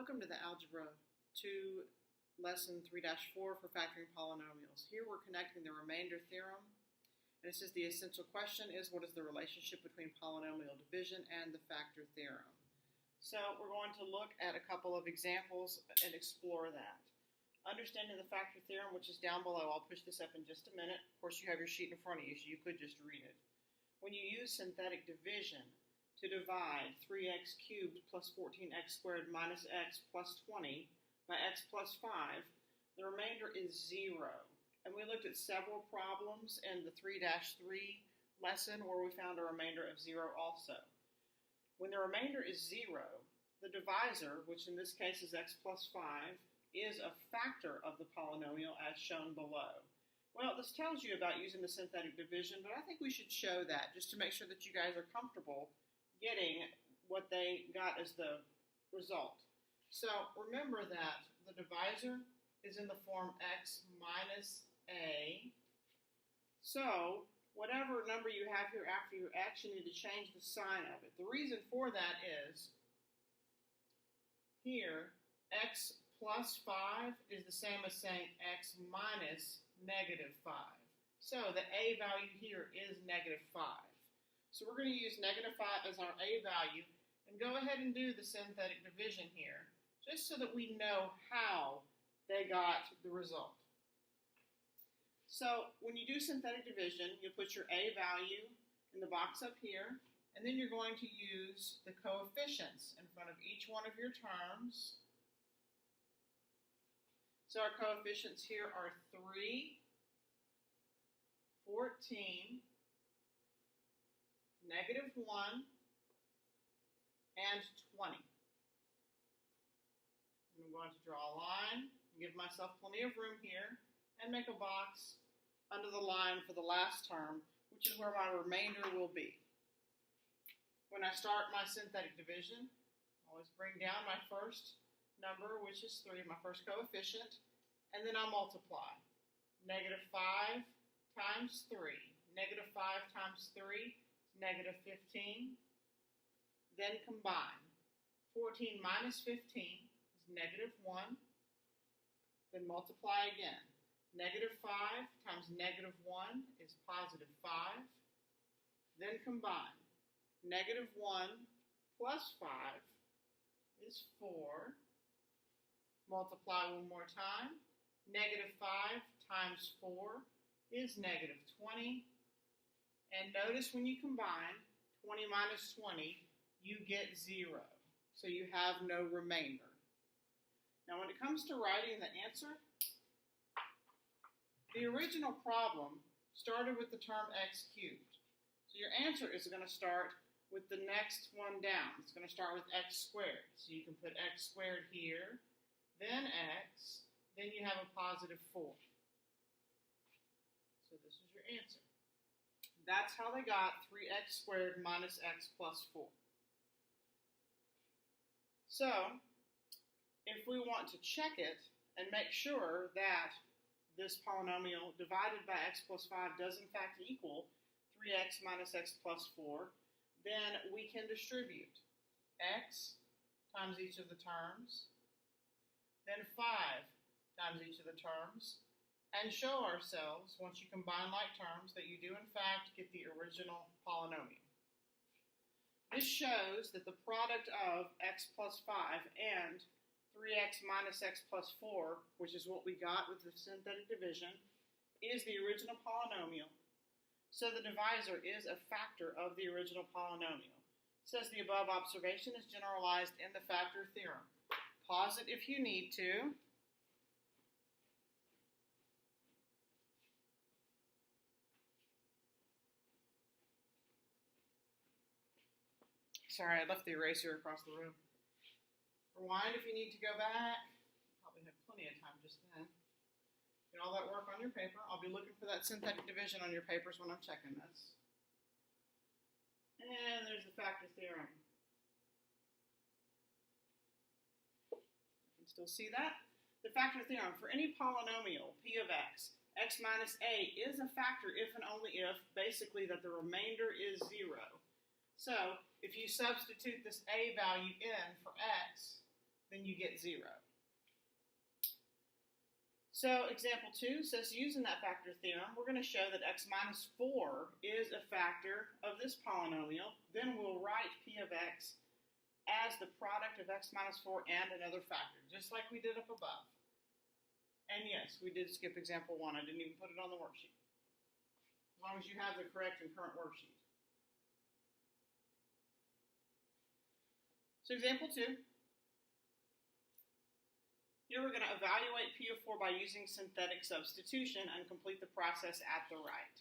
Welcome to the Algebra 2 Lesson 3-4 for factoring polynomials. Here we're connecting the remainder theorem. And it says the essential question is, what is the relationship between polynomial division and the factor theorem? So we're going to look at a couple of examples and explore that. Understanding the factor theorem, which is down below. I'll push this up in just a minute. Of course, you have your sheet in front of you, so you could just read it. When you use synthetic division to divide 3x cubed plus 14x squared minus x plus 20 by x plus 5, the remainder is 0. And we looked at several problems in the 3-3 lesson where we found a remainder of 0 also. When the remainder is 0, the divisor, which in this case is x plus 5, is a factor of the polynomial as shown below. Well, this tells you about using the synthetic division, but I think we should show that just to make sure that you guys are comfortable getting what they got as the result. So remember that the divisor is in the form x minus a. So whatever number you have here after your x, you need to change the sign of it. The reason for that is here x plus 5 is the same as saying x minus negative 5. So the a value here is negative 5. So we're going to use negative 5 as our a value and go ahead and do the synthetic division here, just so that we know how they got the result. So when you do synthetic division, you'll put your a value in the box up here, and then you're going to use the coefficients in front of each one of your terms. So our coefficients here are 3, 14, negative 1, and 20. And I'm going to draw a line, give myself plenty of room here, and make a box under the line for the last term, which is where my remainder will be. When I start my synthetic division, I always bring down my first number, which is 3, my first coefficient, and then I'll multiply. Negative 5 times 3. Negative 5 times 3 is negative 15. Then combine. 14 minus 15 is negative 1. Then multiply again. Negative 5 times negative 1 is positive 5. Then combine. Negative 1 plus 5 is 4. Multiply one more time. Negative 5 times 4 is negative 20. And notice when you combine 20 minus 20, you get 0. So you have no remainder. Now when it comes to writing the answer, the original problem started with the term x cubed. So your answer is going to start with the next one down. It's going to start with x squared. So you can put x squared here, then x, then you have a positive 4. So this is your answer. That's how they got 3x squared minus x plus 4. So, if we want to check it and make sure that this polynomial divided by x plus 5 does in fact equal 3x minus x plus 4, then we can distribute x times each of the terms, then 5 times each of the terms, and show ourselves, once you combine like terms, that you do in fact get the original polynomial. This shows that the product of x plus 5 and 3x minus x plus 4, which is what we got with the synthetic division, is the original polynomial. So the divisor is a factor of the original polynomial. It says the above observation is generalized in the factor theorem. Pause it if you need to. Sorry, I left the eraser across the room. Rewind if you need to go back. Probably have plenty of time just then. Get all that work on your paper. I'll be looking for that synthetic division on your papers when I'm checking this. And there's the factor theorem. You can still see that. The factor theorem, for any polynomial, p of x, x minus a is a factor if and only if, basically, that the remainder is 0. So, if you substitute this a value in for x, then you get 0. So example 2 says, using that factor theorem, we're going to show that x minus 4 is a factor of this polynomial. Then we'll write p of x as the product of x minus 4 and another factor, just like we did up above. And yes, we did skip example 1. I didn't even put it on the worksheet. As long as you have the correct and current worksheet. So example 2. Here we're going to evaluate p of 4 by using synthetic substitution and complete the process at the right.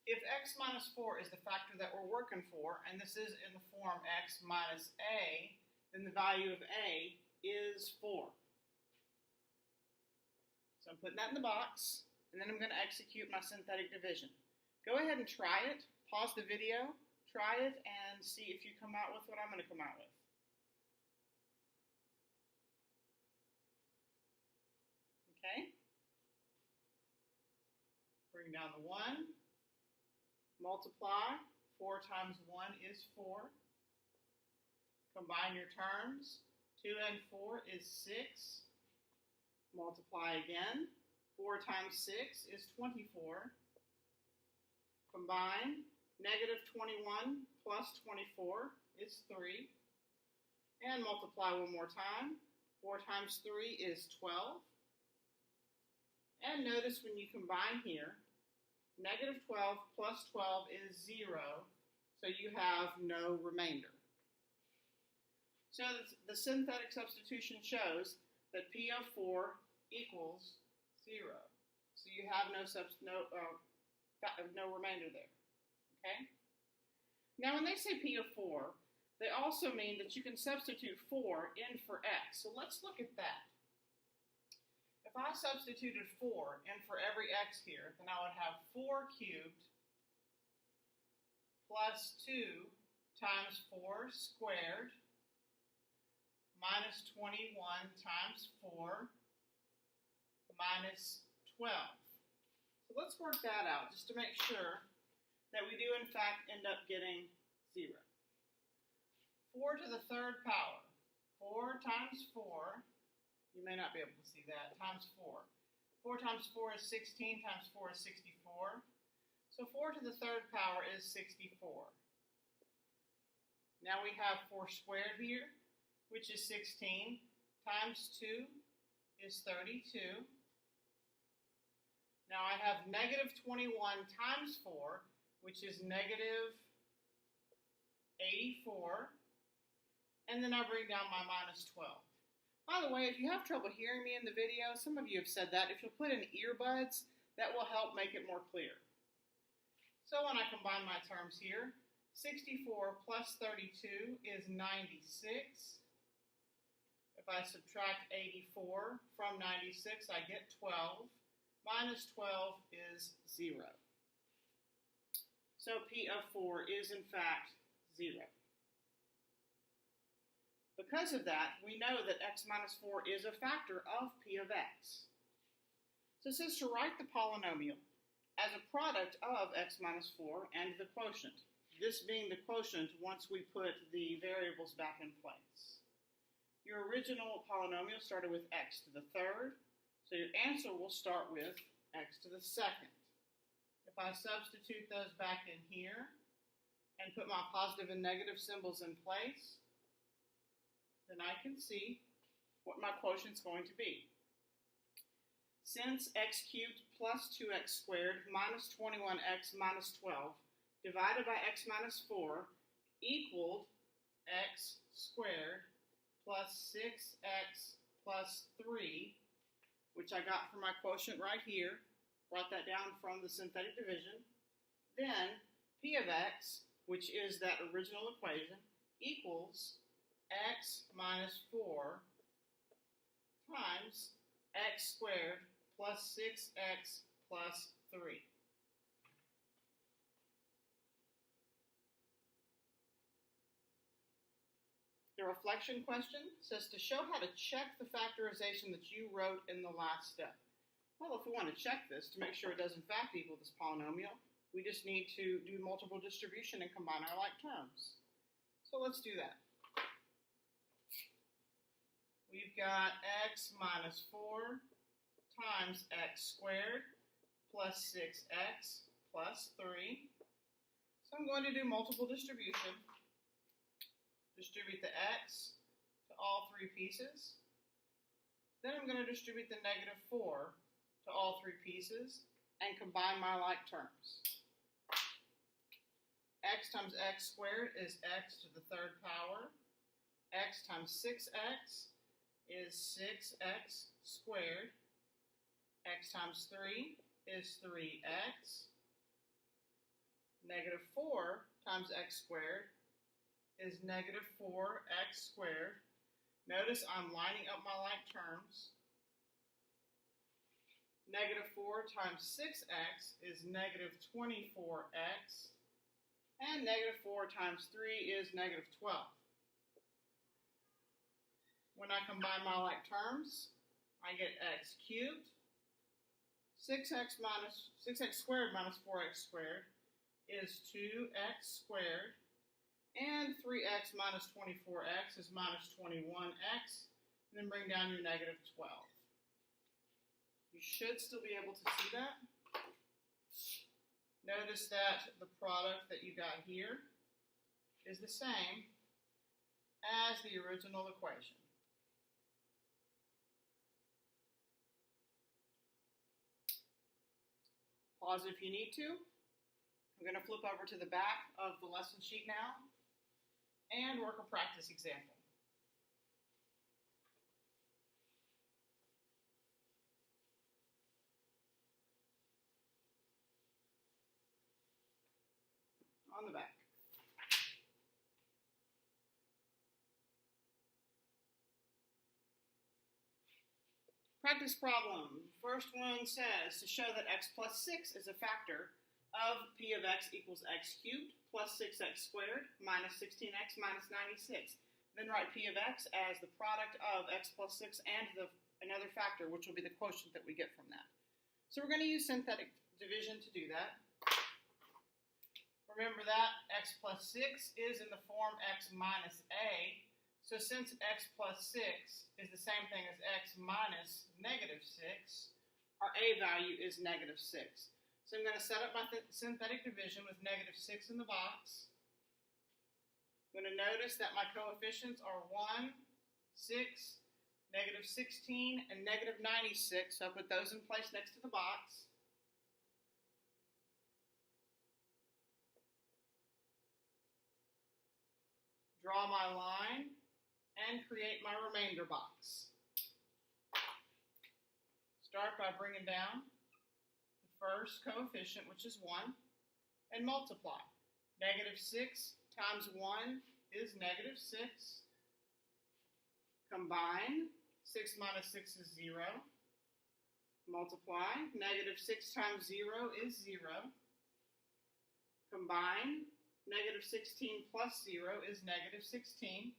If x minus 4 is the factor that we're working for, and this is in the form x minus a, then the value of a is 4. So I'm putting that in the box, and then I'm going to execute my synthetic division. Go ahead and try it. Pause the video, try it, and see if you come out with what I'm going to come out with. Okay, bring down the 1, multiply, 4 times 1 is 4. Combine your terms, 2 and 4 is 6. Multiply again, 4 times 6 is 24. Combine, negative 21 plus 24 is 3. And multiply one more time, 4 times 3 is 12. And notice when you combine here, negative 12 plus 12 is 0, so you have no remainder. So the synthetic substitution shows that p of 4 equals 0. So you have no remainder there. Okay? Now when they say p of 4, they also mean that you can substitute 4 in for x. So let's look at that. If I substituted 4 in for every x here, then I would have 4 cubed plus 2 times 4 squared minus 21 times 4 minus 12. So let's work that out just to make sure that we do in fact end up getting 0. 4 to the third power. 4 times 4. You may not be able to see that, times 4. 4 times 4 is 16, times 4 is 64. So 4 to the third power is 64. Now we have 4 squared here, which is 16, times 2 is 32. Now I have negative 21 times 4, which is negative 84. And then I bring down my minus 12. By the way, if you have trouble hearing me in the video, some of you have said that, if you'll put in earbuds, that will help make it more clear. So when I combine my terms here, 64 plus 32 is 96. If I subtract 84 from 96, I get 12. Minus 12 is 0. So p of 4 is in fact 0. Because of that, we know that x minus 4 is a factor of p of x. So it says to write the polynomial as a product of x minus 4 and the quotient. This being the quotient once we put the variables back in place. Your original polynomial started with x to the third, so your answer will start with x to the second. If I substitute those back in here and put my positive and negative symbols in place, then I can see what my quotient is going to be. Since x cubed plus 2x squared minus 21x minus 12 divided by x minus 4 equaled x squared plus 6x plus 3, which I got from my quotient right here, brought that down from the synthetic division, then p of x, which is that original equation, equals x minus 4 times x squared plus 6x plus 3. The reflection question says to show how to check the factorization that you wrote in the last step. Well, if we want to check this to make sure it does in fact equal this polynomial, we just need to do multiple distribution and combine our like terms. So let's do that. we've got x minus 4 times x squared plus 6x plus 3. So I'm going to do multiple distribution. Distribute the x to all three pieces. Then I'm going to distribute the negative 4 to all three pieces and combine my like terms. X times x squared is x to the third power. X times 6x is 6x squared. X times 3 is 3x. Negative 4 times x squared is negative 4x squared. Notice I'm lining up my like terms. Negative 4 times 6x is negative 24x. And negative 4 times 3 is negative 12. When I combine my like terms, I get x cubed. 6x squared minus 4x squared is 2x squared. And 3x minus 24x is minus 21x. And then bring down your negative 12. You should still be able to see that. Notice that the product that you got here is the same as the original equation. Pause if you need to. I'm going to flip over to the back of the lesson sheet now and work a practice example. On the back. Practice problem. First one says to show that x plus 6 is a factor of p of x equals x cubed plus 6x squared minus 16x minus 96. Then write p of x as the product of x plus 6 and another factor, which will be the quotient that we get from that. So we're going to use synthetic division to do that. Remember that x plus 6 is in the form x minus a. So since x plus 6 is the same thing as x minus negative 6, our a value is negative 6. So I'm going to set up my synthetic division with negative 6 in the box. I'm going to notice that my coefficients are 1, 6, negative 16, and negative 96. So I'll put those in place next to the box. Draw my line and create my remainder box. Start by bringing down the first coefficient, which is 1, and multiply. Negative 6 times 1 is negative 6. Combine. 6 minus 6 is 0. Multiply. Negative 6 times 0 is 0. Combine. Negative 16 plus 0 is negative 16.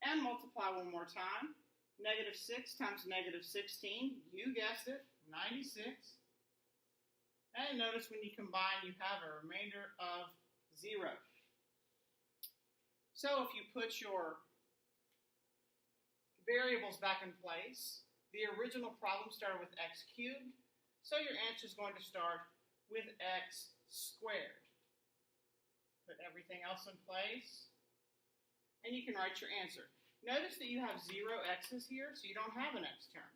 And multiply one more time. Negative 6 times negative 16, you guessed it, 96. And notice when you combine, you have a remainder of 0. So if you put your variables back in place, the original problem started with x cubed, so your answer is going to start with x squared. Put everything else in place, and you can write your answer. Notice that you have 0 x's here, so you don't have an x term.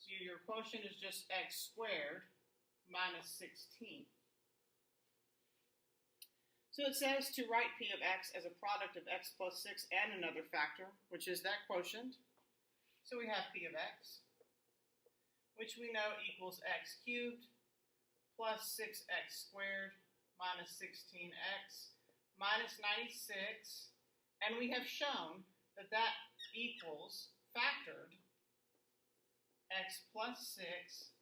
So your quotient is just x squared minus 16. So it says to write p of x as a product of x plus 6 and another factor, which is that quotient. So we have p of x, which we know equals x cubed plus 6x squared minus 16x minus 96. And we have shown that that equals factored x plus 6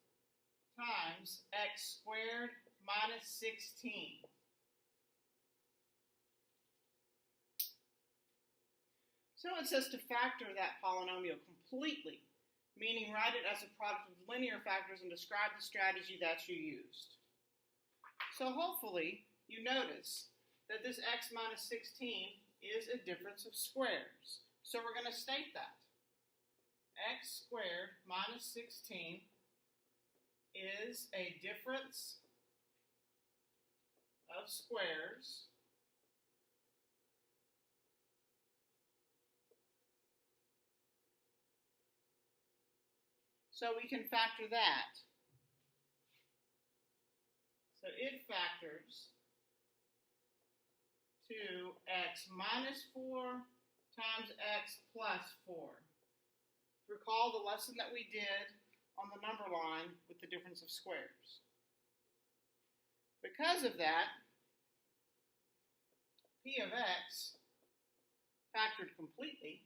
times x squared minus 16. So it says to factor that polynomial completely, meaning write it as a product of linear factors and describe the strategy that you used. So hopefully you notice that this x minus 16 is a difference of squares. So we're going to state that. x squared minus 16 is a difference of squares so we can factor that. So it factors to x minus 4 times x plus 4. Recall the lesson that we did on the number line with the difference of squares. Because of that, p of x factored completely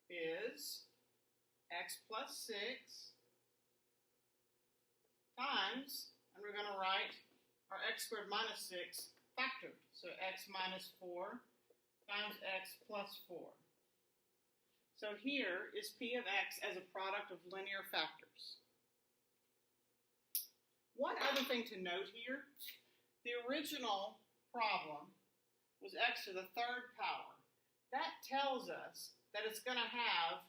is x plus 6 times, and we're going to write our x squared minus 6 factored. So x minus 4 times x plus 4. So here is p of x as a product of linear factors. One other thing to note here, the original problem was x to the third power. That tells us that it's going to have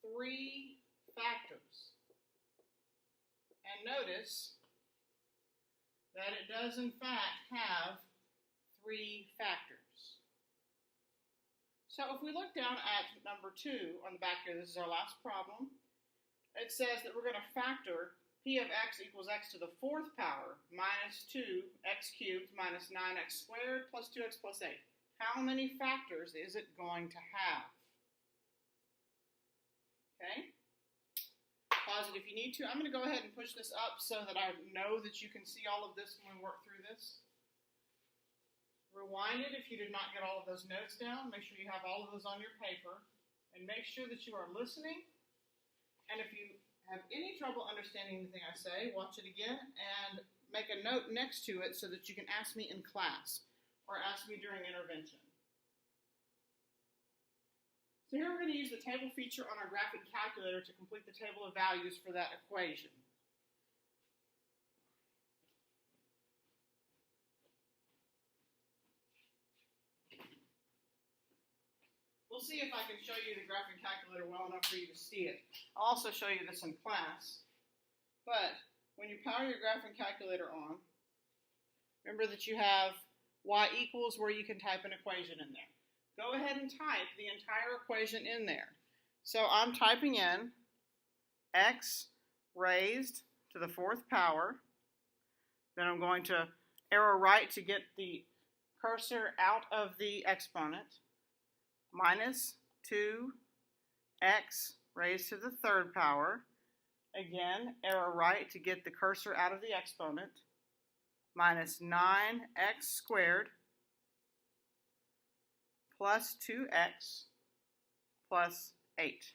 3 factors. And notice that it does in fact have 3 factors. So if we look down at number 2 on the back here, this is our last problem. It says that we're going to factor p of x equals x to the fourth power minus 2x cubed minus 9x squared plus 2x plus 8. How many factors is it going to have? Okay? Pause it if you need to. I'm going to go ahead and push this up so that I know that you can see all of this when we work through this. Rewind it if you did not get all of those notes down. Make sure you have all of those on your paper. And make sure that you are listening. And if you have any trouble understanding anything I say, watch it again and make a note next to it so that you can ask me in class or ask me during intervention. So here we're going to use the table feature on our graphic calculator to complete the table of values for that equation. We'll see if I can show you the graphic calculator well enough for you to see it. I'll also show you this in class. But when you power your graphic calculator on, remember that you have y equals where you can type an equation in there. Go ahead and type the entire equation in there. So I'm typing in x raised to the fourth power. Then I'm going to arrow right to get the cursor out of the exponent. Minus 2x raised to the third power. Again, arrow right to get the cursor out of the exponent. Minus 9x squared plus 2x plus 8.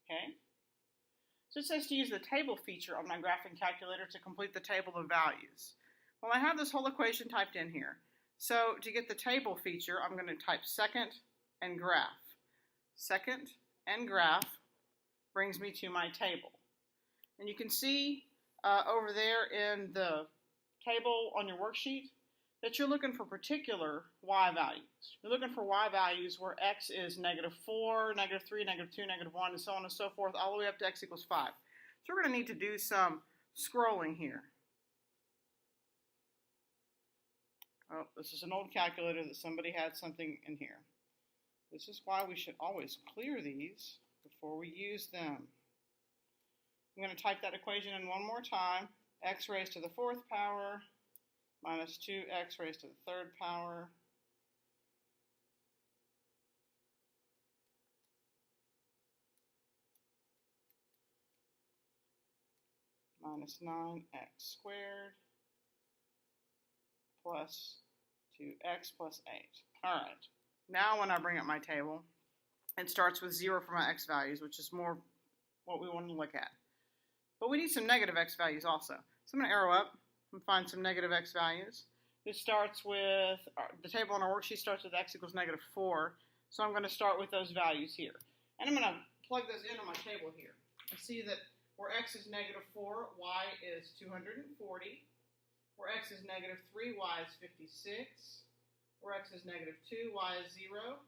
Okay? So it says to use the table feature on my graphing calculator to complete the table of values. Well, I have this whole equation typed in here. So to get the table feature, I'm going to type second and graph. Second and graph brings me to my table. And you can see over there in the table on your worksheet that you're looking for particular y values. You're looking for y values where x is -4, -3, -2, -1, and so on and so forth, all the way up to x equals 5. So we're going to need to do some scrolling here. Oh, this is an old calculator that somebody had something in here. This is why we should always clear these before we use them. I'm going to type that equation in one more time. X raised to the fourth power minus 2x raised to the third power minus 9x squared plus 2x plus 8. All right. Now when I bring up my table, it starts with 0 for my x values, which is more what we want to look at. But we need some negative x values also. So I'm going to arrow up and find some negative x values. This starts with, the table on our worksheet starts with x equals -4. So I'm going to start with those values here. And I'm going to plug those in on my table here. I see that where x is -4, y is 240. Where x x is negative 3, y is 56. Where x is negative 2, y is 0.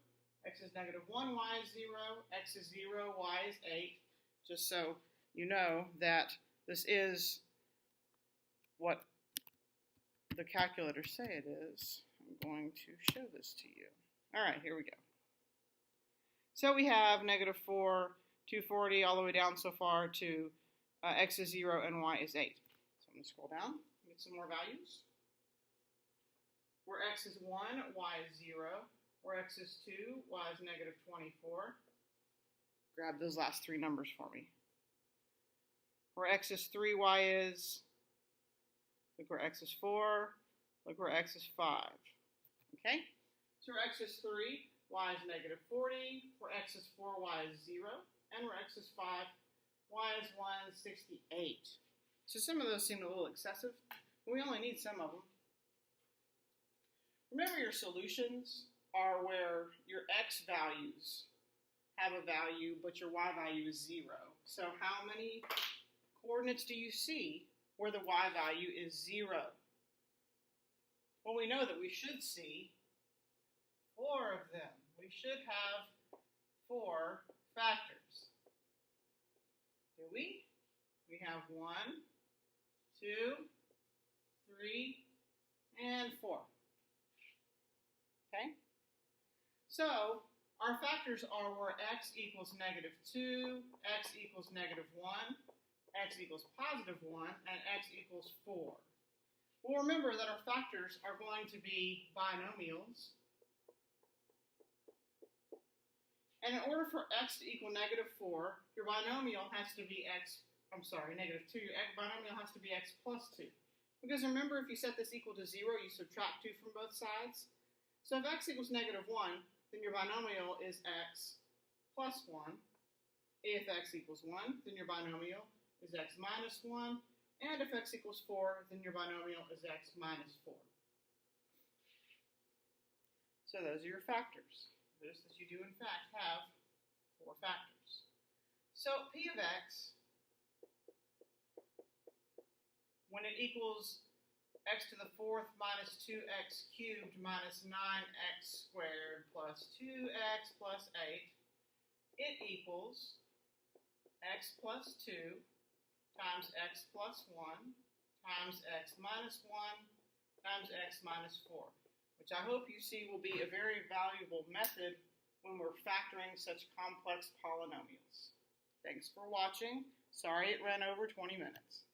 X is negative 1, y is 0. X is 0, y is 8. Just so you know that this is what the calculators say it is. I'm going to show this to you. All right, here we go. So we have negative 4, 240, all the way down so far to x is 0 and y is 8. So I'm going to scroll down and get some more values. Where x is 1, y is 0. Where x is 2, y is negative 24. Grab those last three numbers for me. Where x is 3, y is, look where x is 4, look where x is 5. Okay? So where x is 3, y is negative 40. Where x is 4, y is 0. And where x is 5, y is 168. So some of those seem a little excessive, but we only need some of them. Remember, your solutions are where your x values have a value, but your y value is 0. So how many coordinates do you see where the y value is 0? Well, we know that we should see 4 of them. We should have 4 factors. Do we? We have 1, 2, 3, and 4. Okay? So our factors are where x equals negative 2, x equals negative 1, x equals positive 1, and x equals 4. Well, remember that our factors are going to be binomials. And in order for x to equal negative 4, your binomial has to be negative 2. Your binomial has to be x plus 2. Because remember, if you set this equal to 0, you subtract 2 from both sides. So if x equals negative 1, then your binomial is x plus 1. If x equals 1, then your binomial is x minus 1. And if x equals 4, then your binomial is x minus 4. So those are your factors. Notice that you do, in fact, have 4 factors. So p of x, when it equals x to the 4th minus 2x cubed minus 9x squared plus 2x plus 8, it equals x plus 2 times x plus 1 times x minus 1 times x minus 4, which I hope you see will be a very valuable method when we're factoring such complex polynomials. Thanks for watching. Sorry it ran over 20 minutes.